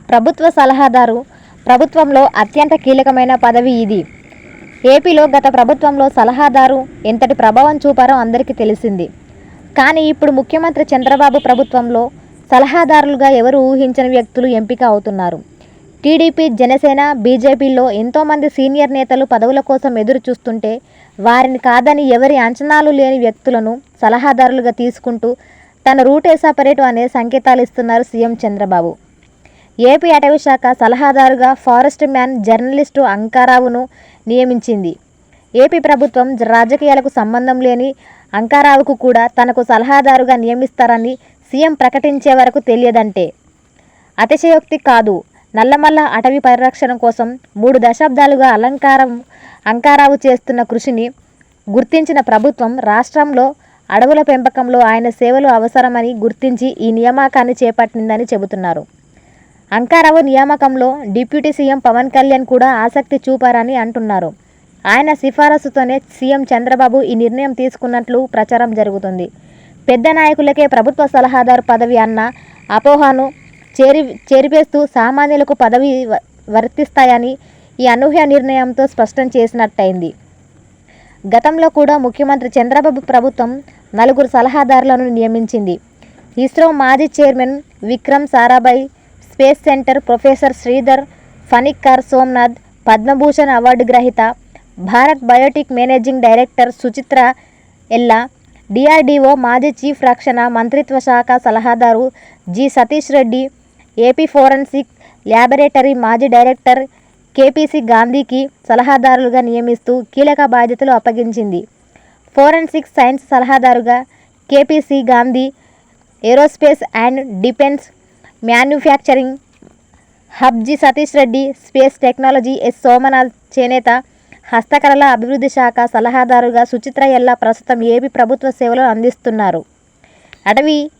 ప్రభుత్వ సలహాదారు ప్రభుత్వంలో అత్యంత కీలకమైన పదవి ఇది. ఏపీలో గత ప్రభుత్వంలో సలహాదారు ఎంతటి ప్రభావం చూపారో అందరికీ తెలిసింది. కానీ ఇప్పుడు ముఖ్యమంత్రి చంద్రబాబు ప్రభుత్వంలో సలహాదారులుగా ఎవరు ఊహించని వ్యక్తులు ఎంపిక అవుతున్నారు. టీడీపీ, జనసేన, బీజేపీలో ఎంతోమంది సీనియర్ నేతలు పదవుల కోసం ఎదురు చూస్తుంటే వారిని కాదని ఎవరి అంచనాలు లేని వ్యక్తులను సలహాదారులుగా తీసుకుంటూ తన రూటే సపరేటు అనే సంకేతాలు ఇస్తున్నారు సీఎం చంద్రబాబు. ఏపీ అటవీ శాఖ సలహాదారుగా ఫారెస్ట్ మ్యాన్ జర్నలిస్టు అంకారావును నియమించింది. ఏపీ ప్రభుత్వం రాజకీయాలకు సంబంధం లేని అంకారావుకు కూడా తనకు సలహాదారుగా నియమిస్తారని సీఎం ప్రకటించే వరకు తెలియదంటే అతిశయోక్తి కాదు. నల్లమల్ల అటవీ పరిరక్షణ కోసం 3 దశాబ్దాలుగా అంకారావు చేస్తున్న కృషిని గుర్తించిన ప్రభుత్వం రాష్ట్రంలో అడవుల పెంపకంలో ఆయన సేవలు అవసరమని గుర్తించి ఈ నియామకాన్ని చేపట్టిందని చెబుతున్నారు. అంకారావు నియామకంలో డిప్యూటీ సీఎం పవన్ కళ్యాణ్ కూడా ఆసక్తి చూపారని అంటున్నారు. ఆయన సిఫారసుతోనే సీఎం చంద్రబాబు ఈ నిర్ణయం తీసుకున్నట్లు ప్రచారం జరుగుతుంది. పెద్ద నాయకులకే ప్రభుత్వ సలహాదారు పదవి అన్న అపోహను చేరిపేస్తూ సామాన్యులకు పదవి వర్తిస్తాయని ఈ అనూహ్య నిర్ణయంతో స్పష్టం చేసినట్టయింది. గతంలో కూడా ముఖ్యమంత్రి చంద్రబాబు ప్రభుత్వం 4 సలహాదారులను నియమించింది. ఇస్రో మాజీ chairman Vikram Sarabhai, space centre professor Sridhar Panicker Somnath, Padma Bhushan award గ్రహీత Bharat biotech managing director Suchitra Ella, DRDO మాజీ చీఫ్ రక్షణ మంత్రిత్వ శాఖ సలహాదారు G Satish Reddy, AP forensic laboratory మాజీ డైరెక్టర్ కేపీసీ గాంధీకి సలహాదారులుగా నియమిస్తూ కీలక బాధ్యతలు అప్పగించింది. ఫోరెన్సిక్ సైన్స్ సలహాదారుగా KPC Gandhi, aerospace and defence manufacturing hub G Satish Reddy, space technology S Somnath, చేనేత హస్తకళల అభివృద్ధి శాఖ సలహాదారుగా సుచిత్ర ఎల్లా ప్రస్తుతం ఏపీ ప్రభుత్వ సేవలు అందిస్తున్నారు. అటవీ